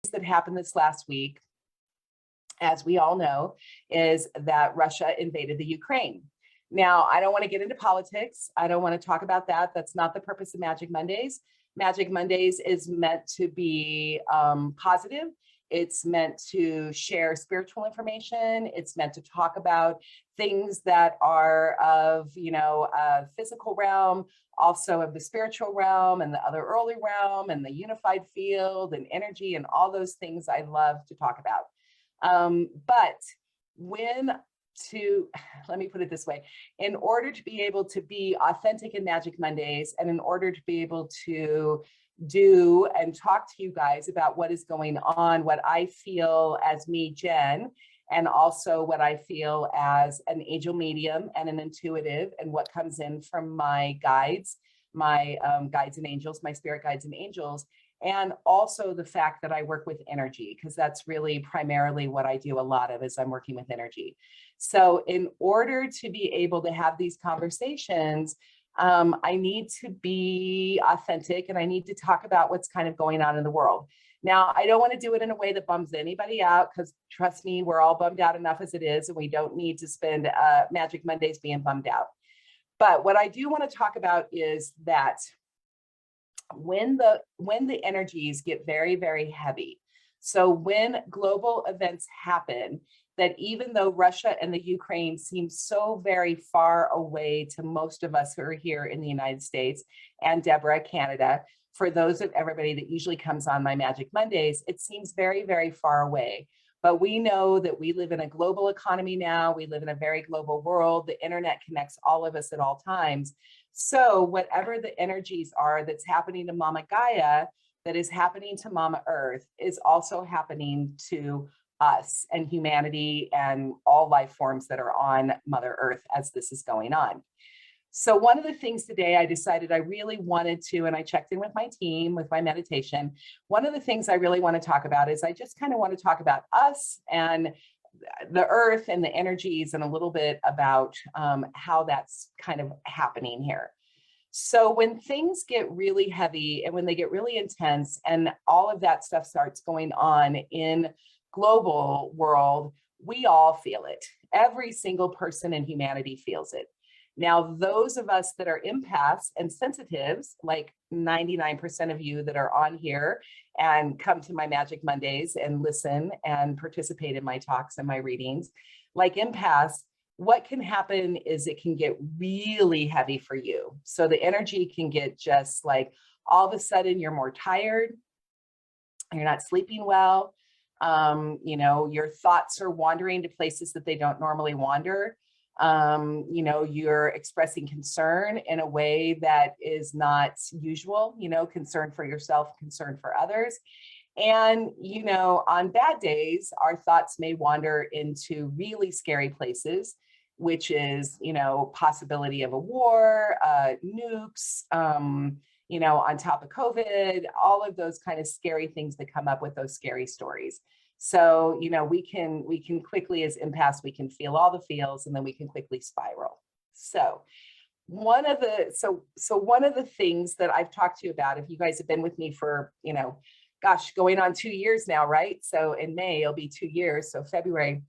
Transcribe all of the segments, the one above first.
that happened this last week, as we all know, is that Russia invaded the Ukraine. Now, I don't want to get into politics. I don't want to talk about that. That's not the purpose of Magic Mondays. Magic Mondays is meant to be positive. It's meant to share spiritual information. It's meant to talk about things that are of, a physical realm, also of the spiritual realm and the other early realm and the unified field and energy and all those things I love to talk about. But let me put it this way, in order to be able to be authentic in Magic Mondays, and in order to be able to do and talk to you guys about what is going on, what I feel as me, Jen, and also what I feel as an angel medium and an intuitive, and what comes in from my guides, my guides and angels, my spirit guides and angels, and also the fact that I work with energy, because that's really primarily what I do a lot of, is I'm working with energy. So in order to be able to have these conversations, I need to be authentic, and I need to talk about what's kind of going on in the world. Now, I don't want to do it in a way that bums anybody out, because trust me, we're all bummed out enough as it is, and we don't need to spend Magic Mondays being bummed out. But what I do want to talk about is that when the energies get very, very heavy, so when global events happen, that even though Russia and the Ukraine seem so very far away to most of us who are here in the United States, and Deborah, Canada, for those of everybody that usually comes on my Magic Mondays, it seems very, very far away. But we know that we live in a global economy now. We live in a very global world. The internet connects all of us at all times. So whatever the energies are that's happening to Mama Gaia, that is happening to Mama Earth, is also happening to us and humanity and all life forms that are on Mother Earth as this is going on. So one of the things today I decided I really wanted to, and I checked in with my team with my meditation, one of the things I really want to talk about is I just kind of want to talk about us and the earth and the energies, and a little bit about how that's kind of happening here. So when things get really heavy and when they get really intense and all of that stuff starts going on in global world, we all feel it. Every single person in humanity feels it. Now, those of us that are empaths and sensitives, like 99% of you that are on here and come to my Magic Mondays and listen and participate in my talks and my readings, like empaths, what can happen is it can get really heavy for you. So the energy can get just like, all of a sudden you're more tired, you're not sleeping well, your thoughts are wandering to places that they don't normally wander. You're expressing concern in a way that is not usual, concern for yourself, concern for others. And, on bad days, our thoughts may wander into really scary places, which is, possibility of a war, nukes, on top of COVID, all of those kind of scary things that come up with those scary stories. So, we can quickly, as empaths, we can feel all the feels, and then we can quickly spiral. So one of the things that I've talked to you about, if you guys have been with me for, going on 2 years now, right? So in May, it'll be 2 years. So February,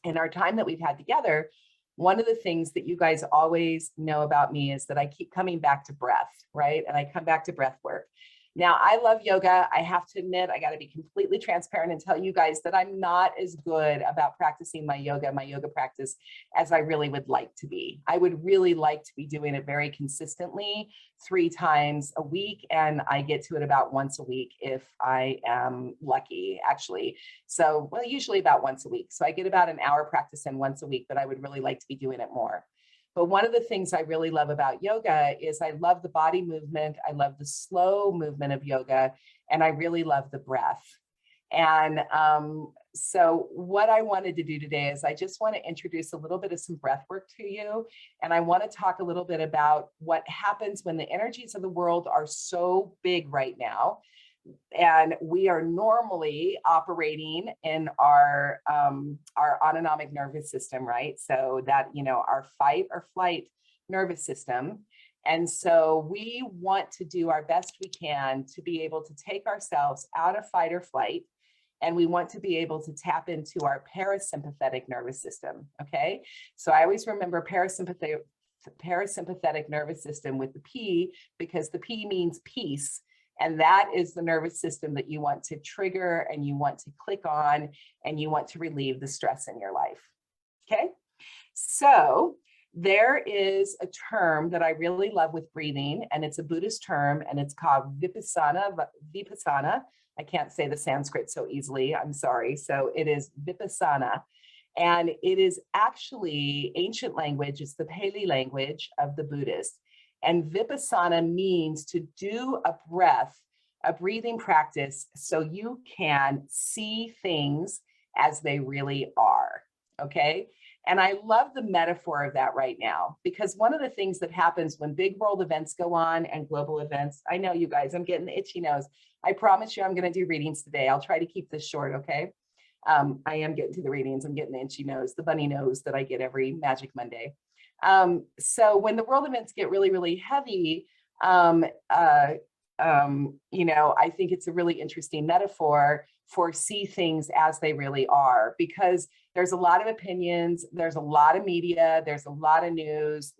in our time that we've had together, one of the things that you guys always know about me is that I keep coming back to breath, right? And I come back to breath work. Now, I love yoga. I have to admit, I got to be completely transparent and tell you guys that I'm not as good about practicing my yoga practice, as I really would like to be. I would really like to be doing it very consistently 3 times a week, and I get to it about once a week if I am lucky, actually. So, well, usually about once a week. So I get about an hour practice in once a week, but I would really like to be doing it more. But one of the things I really love about yoga is I love the body movement. I love the slow movement of yoga, and I really love the breath. And so what I wanted to do today is I just want to introduce a little bit of some breath work to you. And I want to talk a little bit about what happens when the energies of the world are so big right now. And we are normally operating in our autonomic nervous system, right? So that, our fight or flight nervous system. And so we want to do our best we can to be able to take ourselves out of fight or flight. And we want to be able to tap into our parasympathetic nervous system. Okay. So I always remember parasympathetic nervous system with the P, because the P means peace. And that is the nervous system that you want to trigger and you want to click on and you want to relieve the stress in your life. Okay. So there is a term that I really love with breathing, and it's a Buddhist term, and it's called Vipassana. Vipassana. I can't say the Sanskrit so easily. I'm sorry. So it is Vipassana. And it is actually ancient language. It's the Pali language of the Buddhists. And Vipassana means to do a breathing practice so you can see things as they really are. Okay. And I love the metaphor of that right now, because one of the things that happens when big world events go on and global events, I know you guys, I'm getting the itchy nose. I promise you I'm going to do readings today. I'll try to keep this short. Okay. I am getting to the readings. I'm getting the itchy nose, the bunny nose that I get every Magic Monday. So when the world events get really, really heavy, I think it's a really interesting metaphor for see things as they really are, because there's a lot of opinions, there's a lot of media, there's a lot of news,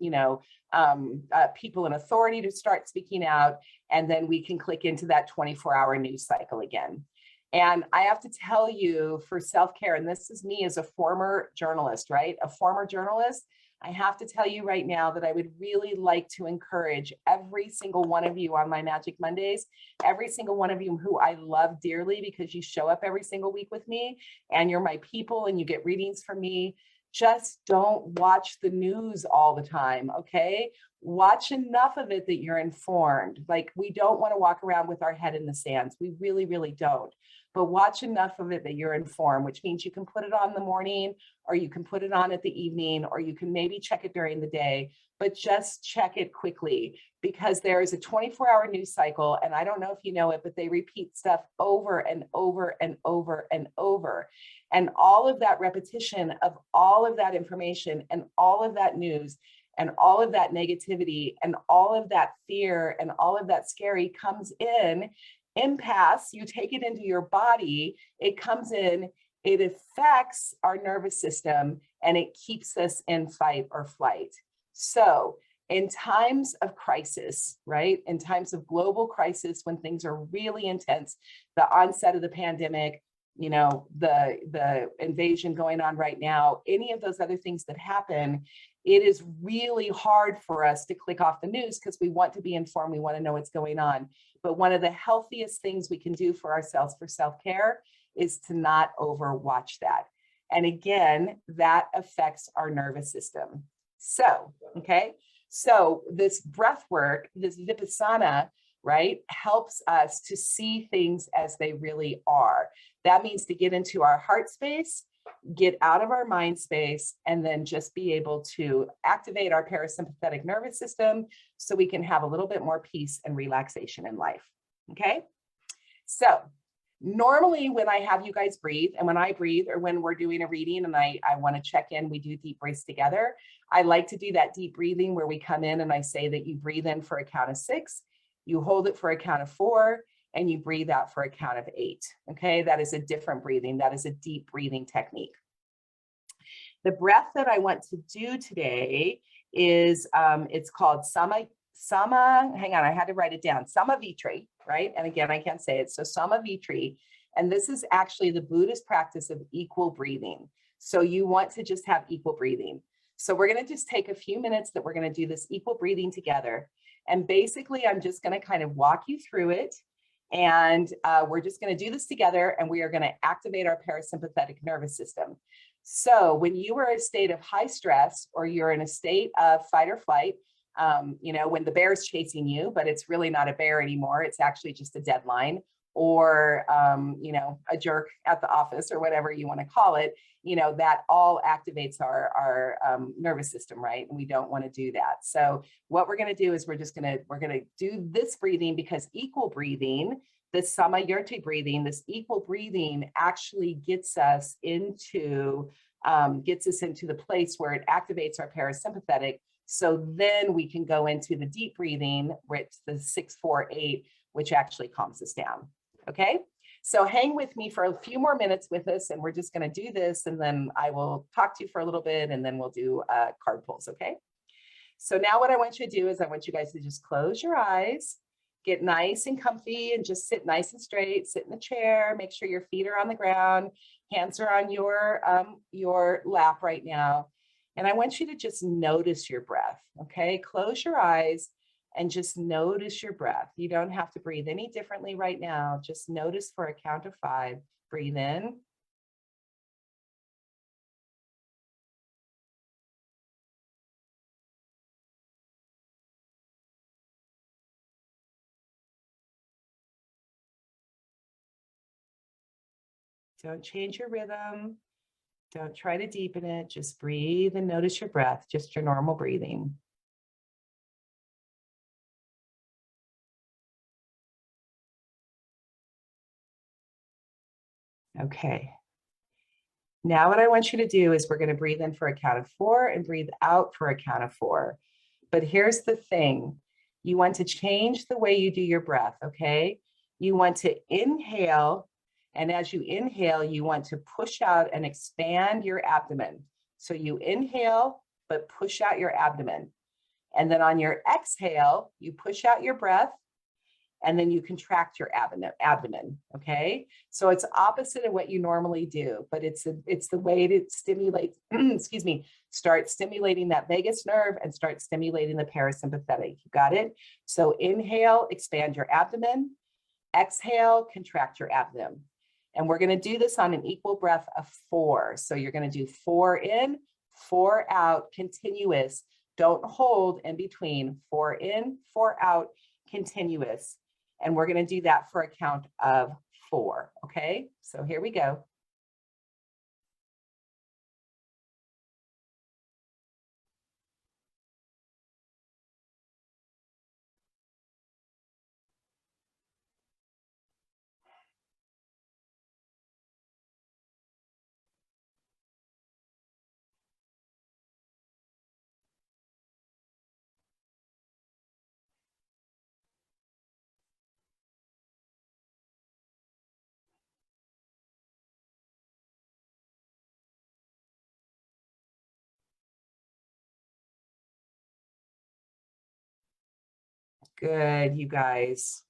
people in authority to start speaking out, and then we can click into that 24-hour news cycle again. And I have to tell you, for self-care, and this is me as a former journalist, right? A former journalist, I have to tell you right now that I would really like to encourage every single one of you on my Magic Mondays, every single one of you who I love dearly because you show up every single week with me and you're my people and you get readings from me. Just don't watch the news all the time, okay? Watch enough of it that you're informed. Like, we don't want to walk around with our head in the sands. We really, really don't. But watch enough of it that you're informed, which means you can put it on in the morning, or you can put it on at the evening, or you can maybe check it during the day, but just check it quickly, because there is a 24-hour news cycle. And I don't know if you know it, but they repeat stuff over and over and over and over. And all of that repetition of all of that information and all of that news and all of that negativity and all of that fear and all of that scary comes in. Impasse, you take it into your body, it comes in, it affects our nervous system, and it keeps us in fight or flight. So in times of crisis, right? In times of global crisis, when things are really intense, the onset of the pandemic, the invasion going on right now, any of those other things that happen, it is really hard for us to click off the news because we want to be informed. We want to know what's going on. But one of the healthiest things we can do for ourselves for self-care is to not overwatch that. And again, that affects our nervous system. So, okay. So this breath work, this Vipassana, right, helps us to see things as they really are. That means to get into our heart space, get out of our mind space, and then just be able to activate our parasympathetic nervous system so we can have a little bit more peace and relaxation in life. Okay. So normally when I have you guys breathe, and when I breathe, or when we're doing a reading and I want to check in, we do deep breaths together. I like to do that deep breathing where we come in and I say that you breathe in for a count of 6, you hold it for a count of 4, and you breathe out for a count of 8. Okay, that is a different breathing. That is a deep breathing technique. The breath that I want to do today is, it's called hang on, I had to write it down, Samavitri, right? And again, I can't say it. So Samavitri, and this is actually the Buddhist practice of equal breathing. So you want to just have equal breathing. So we're going to just take a few minutes that we're going to do this equal breathing together. And basically, I'm just going to kind of walk you through it. And we're just going to do this together, and we are going to activate our parasympathetic nervous system. So when you are in a state of high stress, or you're in a state of fight or flight, when the bear is chasing you, but it's really not a bear anymore, it's actually just a deadline, or, a jerk at the office, or whatever you want to call it, that all activates our nervous system, right? And we don't want to do that. So what we're going to do is we're going to do this breathing, because equal breathing, this Samayurti breathing, this equal breathing actually gets us into the place where it activates our parasympathetic, So then we can go into the deep breathing, where it's the 6-4-8, which actually calms us down. Okay. So hang with me for a few more minutes with us, and we're just going to do this, and then I will talk to you for a little bit, and then we'll do card pulls. Okay. So now what I want you to do is I want you guys to just close your eyes, get nice and comfy, and just sit nice and straight, sit in a chair, make sure your feet are on the ground, hands are on your lap right now. And I want you to just notice your breath, okay? Close your eyes and just notice your breath. You don't have to breathe any differently right now. Just notice for a count of 5. Breathe in. Don't change your rhythm. Don't try to deepen it. Just breathe and notice your breath, just your normal breathing. Okay. Now what I want you to do is we're going to breathe in for a count of 4 and breathe out for a count of 4. But here's the thing. You want to change the way you do your breath, okay? You want to inhale, and as you inhale, you want to push out and expand your abdomen. So you inhale, but push out your abdomen. And then on your exhale, you push out your breath, and then you contract your abdomen, okay? So it's opposite of what you normally do, but it's the way to stimulate, excuse me, start stimulating that vagus nerve and start stimulating the parasympathetic. You got it? So inhale, expand your abdomen. Exhale, contract your abdomen. And we're gonna do this on an equal breath of 4. So you're gonna do 4 in, 4 out, continuous. Don't hold in between. 4 in, 4 out, continuous. And we're going to do that for a count of 4. Okay, so here we go. Good, you guys.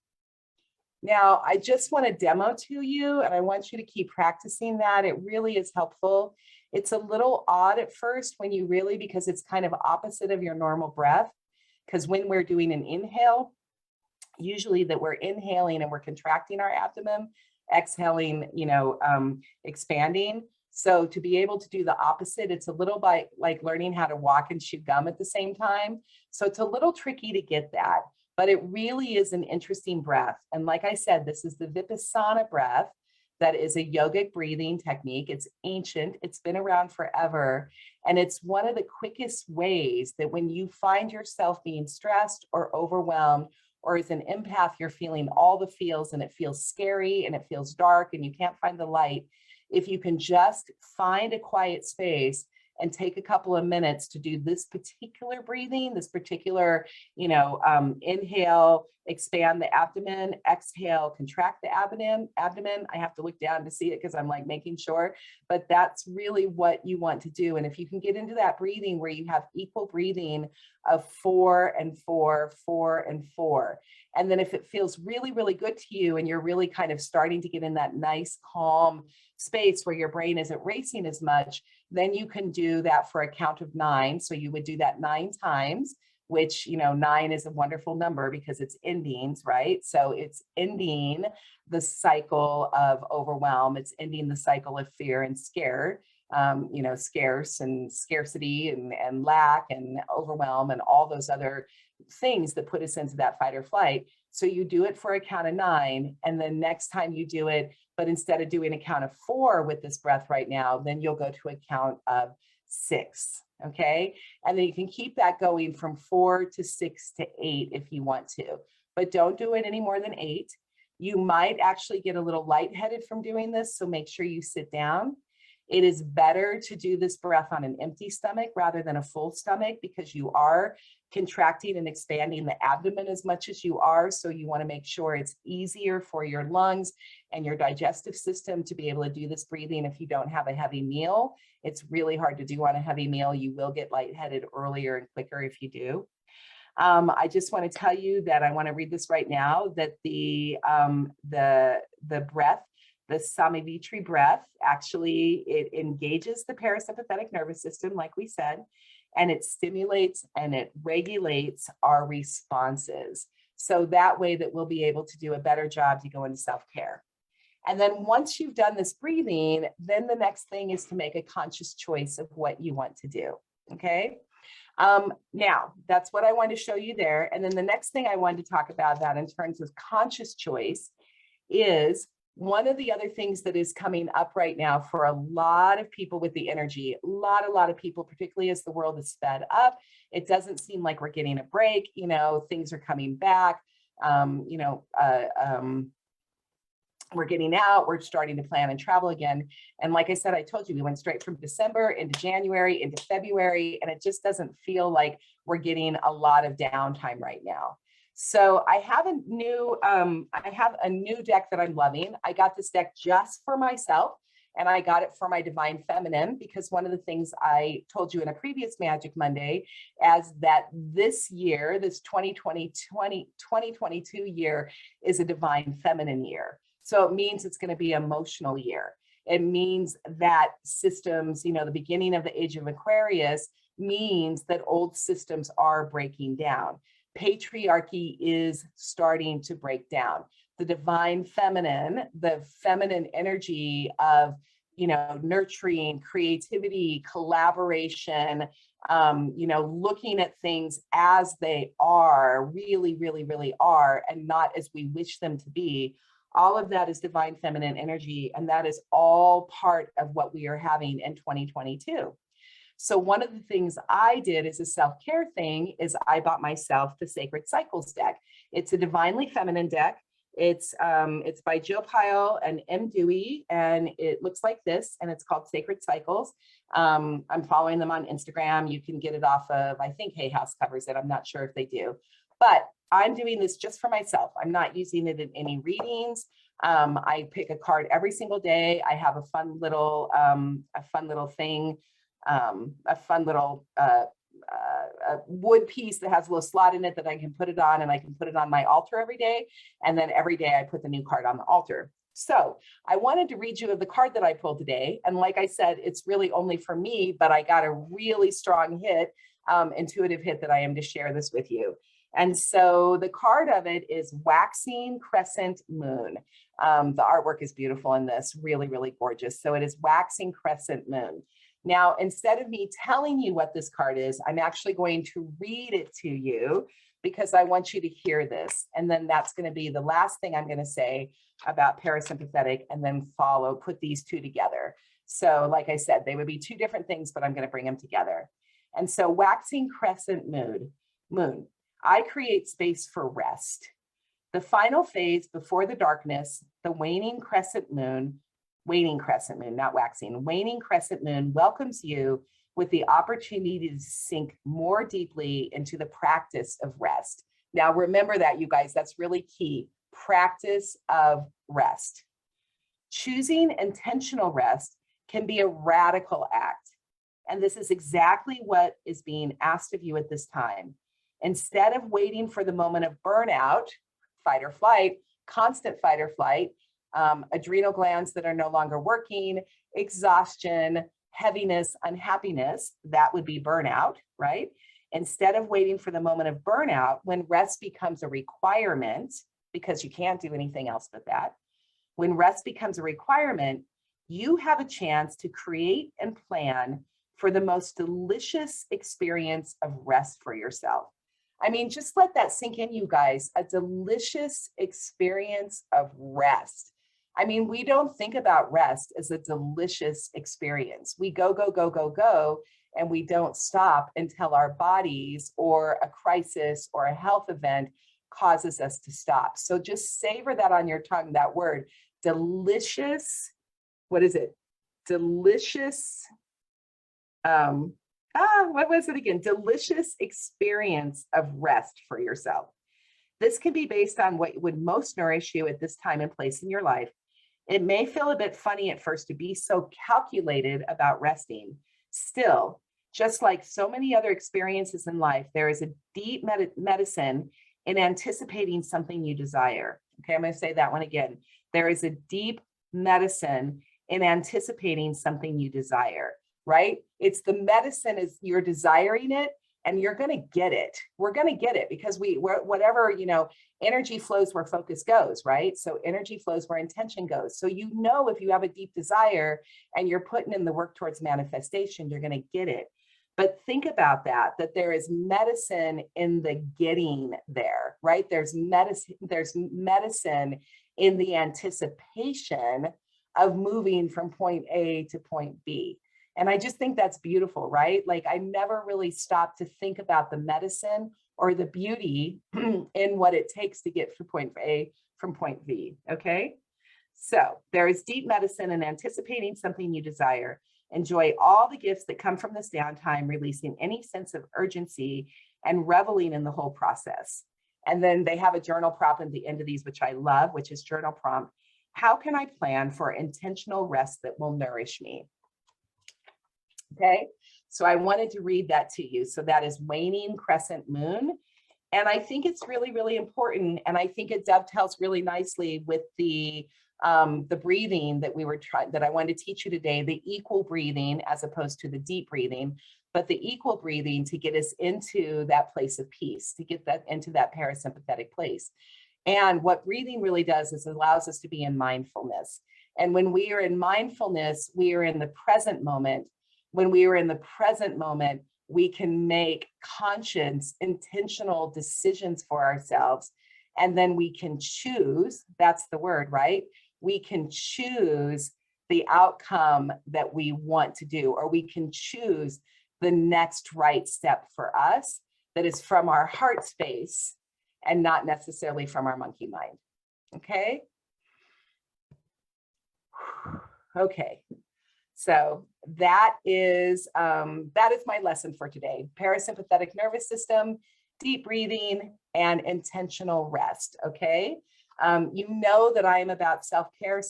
Now, I just want to demo to you, and I want you to keep practicing that. It really is helpful. It's a little odd at first when you really, because it's kind of opposite of your normal breath, because when we're doing an inhale, usually that we're inhaling and we're contracting our abdomen, exhaling, expanding. So to be able to do the opposite, it's a little bit like learning how to walk and chew gum at the same time. So it's a little tricky to get that, but it really is an interesting breath. And like I said, this is the Vipassana breath. That is a yogic breathing technique. It's ancient. It's been around forever. And it's one of the quickest ways that when you find yourself being stressed or overwhelmed, or as an empath, you're feeling all the feels and it feels scary and it feels dark and you can't find the light. If you can just find a quiet space and take a couple of minutes to do this particular breathing, this particular, inhale, expand the abdomen, exhale, contract the abdomen. I have to look down to see it because I'm like making sure, but that's really what you want to do. And if you can get into that breathing where you have equal breathing of 4 and 4, 4 and 4. And then if it feels really, really good to you and you're really kind of starting to get in that nice, calm space where your brain isn't racing as much, then you can do that for a count of 9. So you would do that 9 times, which, 9 is a wonderful number because it's endings, right? So it's ending the cycle of overwhelm. It's ending the cycle of fear and scare, scarce and scarcity and lack and overwhelm and all those other things that put us into that fight or flight. So you do it for a count of 9. And then next time you do it, but instead of doing a count of 4 with this breath right now, then you'll go to a count of 6. Okay. And then you can keep that going from 4 to 6 to 8 if you want to, but don't do it any more than 8. You might actually get a little lightheaded from doing this. So make sure you sit down. It is better to do this breath on an empty stomach rather than a full stomach, because you are contracting and expanding the abdomen as much as you are. So you want to make sure it's easier for your lungs and your digestive system to be able to do this breathing if you don't have a heavy meal. It's really hard to do on a heavy meal. You will get lightheaded earlier and quicker if you do. I just want to tell you that I want to read this right now, that the breath, the Samavitri breath, actually, it engages the parasympathetic nervous system, like we said, and it stimulates and it regulates our responses. So that way that we'll be able to do a better job to go into self-care. And then once you've done this breathing, then the next thing is to make a conscious choice of what you want to do, okay? Now, that's what I wanted to show you there. And then the next thing I wanted to talk about that in terms of conscious choice is one of the other things that is coming up right now for a lot of people with the energy, a lot of people, particularly as the world is sped up. It doesn't seem like we're getting a break, you know, things are coming back, we're getting out, we're starting to plan and travel again. And like I said, I told you, we went straight from December into January, into February, and it just doesn't feel like we're getting a lot of downtime right now. So I have a new deck that I'm loving. I got this deck just for myself, and I got it for my Divine Feminine, because one of the things I told you in a previous Magic Monday is that this year, this 2022 year, is a Divine Feminine year. So it means it's going to be an emotional year. It means that systems, you know, the beginning of the age of Aquarius means that old systems are breaking down. Patriarchy is starting to break down. The Divine Feminine, the feminine energy of, you know, nurturing, creativity, collaboration, you know, looking at things as they are, really are, and not as we wish them to be. All of that is Divine Feminine energy, and that is all part of what we are having in 2022. So one of the things I did as a self-care thing is I bought myself the Sacred Cycles deck. It's a divinely feminine deck. It's by Jill Pyle and M. Dewey, and it looks like this, and it's called Sacred Cycles. I'm following them on Instagram. You can get it off of, I think Hay House covers it. I'm not sure if they do, but I'm doing this just for myself. I'm not using it in any readings. I pick a card every single day. I have a fun little thing, a fun little wood piece that has a little slot in it that I can put it on, and I can put it on my altar every day. And then every day I put the new card on the altar. So I wanted to read you of the card that I pulled today. And like I said, it's really only for me, but I got a really strong hit, intuitive hit, that I am to share this with you. And so the card of it is Waxing Crescent Moon. The artwork is beautiful in this, really gorgeous. So it is Waxing Crescent Moon. Now, instead of me telling you what this card is, I'm actually going to read it to you, because I want you to hear this. And then that's going to be the last thing I'm going to say about parasympathetic, and then put these two together. So like I said, they would be two different things, but I'm going to bring them together. And so Waxing Crescent Moon. I create space for rest. The final phase before the darkness, the waning crescent moon, not waxing, waning crescent moon welcomes you with the opportunity to sink more deeply into the practice of rest. Now, remember that, you guys, that's really key. Practice of rest. Choosing intentional rest can be a radical act. And this is exactly what is being asked of you at this time. Instead of waiting for the moment of burnout, fight or flight, constant fight or flight, adrenal glands that are no longer working, exhaustion, heaviness, unhappiness, that would be burnout, right? Instead of waiting for the moment of burnout, when rest becomes a requirement, because you can't do anything else but that, when rest becomes a requirement, you have a chance to create and plan for the most delicious experience of rest for yourself. I mean, just let that sink in, you guys, a delicious experience of rest. I mean, we don't think about rest as a delicious experience. We go, and we don't stop until our bodies or a crisis or a health event causes us to stop. So just savor that on your tongue, that word, delicious. What is it? delicious, what was it again? Delicious experience of rest for yourself. This can be based on what would most nourish you at this time and place in your life. It may feel a bit funny at first to be so calculated about resting. Still, just like so many other experiences in life, there is a deep medicine in anticipating something you desire. Okay, I'm going to say that one again. There is a deep medicine in anticipating something you desire, right? It's the medicine is you're desiring it and you're going to get it. We're going to get it because whatever, energy flows where focus goes, right? So energy flows where intention goes. So, if you have a deep desire and you're putting in the work towards manifestation, you're going to get it. But think about that there is medicine in the getting there, right? There's medicine in the anticipation of moving from point A to point B. And I just think that's beautiful, right? Like I never really stopped to think about the medicine or the beauty in what it takes to get from point A from point B, okay? So there is deep medicine in anticipating something you desire. Enjoy all the gifts that come from this downtime, releasing any sense of urgency and reveling in the whole process. And then they have a journal prompt at the end of these, which I love, which is journal prompt. How can I plan for intentional rest that will nourish me? Okay, so I wanted to read that to you. So that is waning crescent moon. And I think it's really, really important. And I think it dovetails really nicely with the breathing that I wanted to teach you today, the equal breathing as opposed to the deep breathing, but the equal breathing to get us into that place of peace, to get that into that parasympathetic place. And what breathing really does is it allows us to be in mindfulness. And when we are in mindfulness, we are in the present moment. When we are in the present moment, we can make conscious, intentional decisions for ourselves. And then we can choose, that's the word, right? We can choose the outcome that we want to do, or we can choose the next right step for us that is from our heart space and not necessarily from our monkey mind. Okay? Okay. So that is my lesson for today. Parasympathetic nervous system, deep breathing, and intentional rest. Okay. You know that I am about self-care,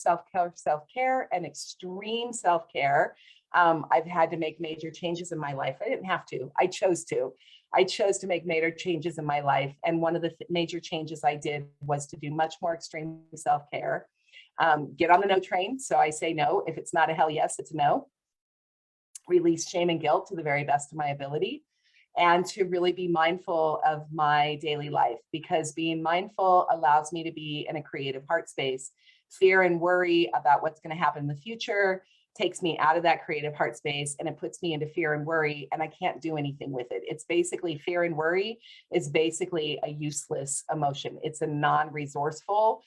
and extreme self-care. I've had to make major changes in my life. I didn't have to. I chose to. I chose to make major changes in my life. And one of the major changes I did was to do much more extreme self-care. Get on the no train. So I say no. If it's not a hell yes, it's a no. Release shame and guilt to the very best of my ability, and to really be mindful of my daily life, because being mindful allows me to be in a creative heart space. Fear and worry about what's going to happen in the future takes me out of that creative heart space, and it puts me into fear and worry, and I can't do anything with it. It's basically, fear and worry is basically a useless emotion. It's a non-resourceful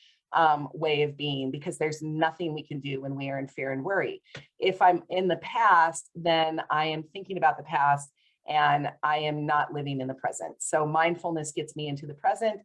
way of being, because there's nothing we can do when we are in fear and worry. If I'm in the past, then I am thinking about the past and I am not living in the present. So mindfulness gets me into the present.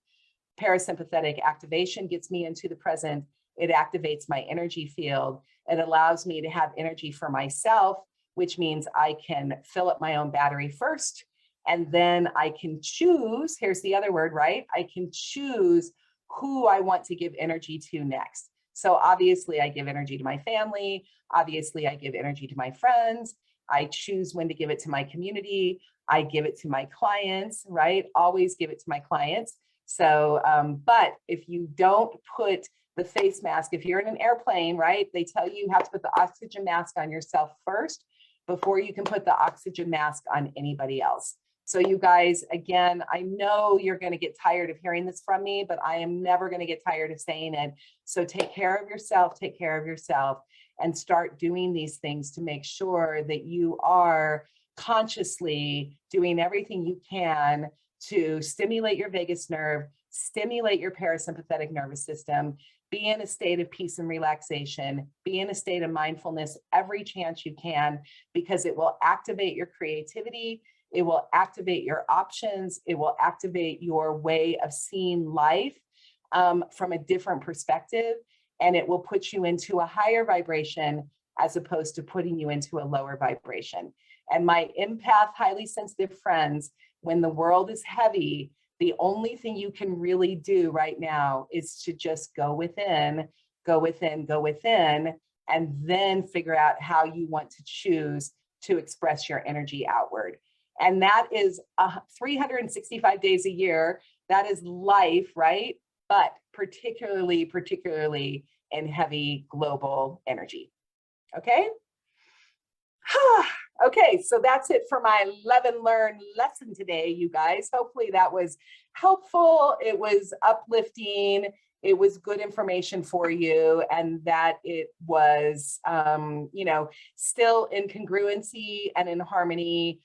Parasympathetic activation gets me into the present. It activates my energy field. It allows me to have energy for myself, which means I can fill up my own battery first, and then I can choose, here's the other word, right? I can choose who I want to give energy to next. So obviously I give energy to my family. Obviously I give energy to my friends. I choose when to give it to my community. I give it to my clients, right? Always give it to my clients. So, but if you don't put the face mask, if you're in an airplane, right, they tell you have to put the oxygen mask on yourself first before you can put the oxygen mask on anybody else. So you guys, again, I know you're going to get tired of hearing this from me, but I am never going to get tired of saying it. So take care of yourself, and start doing these things to make sure that you are consciously doing everything you can to stimulate your vagus nerve, stimulate your parasympathetic nervous system, be in a state of peace and relaxation, be in a state of mindfulness every chance you can, because it will activate your creativity. It will activate your options. It will activate your way of seeing life from a different perspective. And it will put you into a higher vibration as opposed to putting you into a lower vibration. And my empath, highly sensitive friends, when the world is heavy, the only thing you can really do right now is to just go within, go within, go within, and then figure out how you want to choose to express your energy outward. And that is 365 days a year. That is life, right? But particularly in heavy global energy. Okay? Okay, so that's it for my Love and Learn lesson today, you guys. Hopefully that was helpful. It was uplifting. It was good information for you, and that it was, you know, still in congruency and in harmony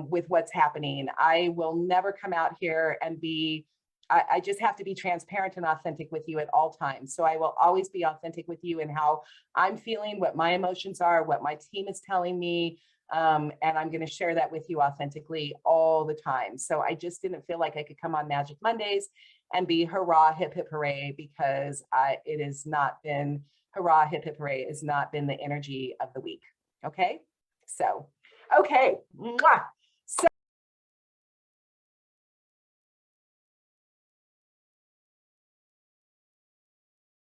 with what's happening. I will never come out here and be, I just have to be transparent and authentic with you at all times. So I will always be authentic with you in how I'm feeling, what my emotions are, what my team is telling me. And I'm going to share that with you authentically all the time. So I just didn't feel like I could come on Magic Mondays and be hurrah, hip, hip, hooray, because it has not been hurrah, hip, hip, hooray, has not been the energy of the week. Okay. So, okay. Mwah.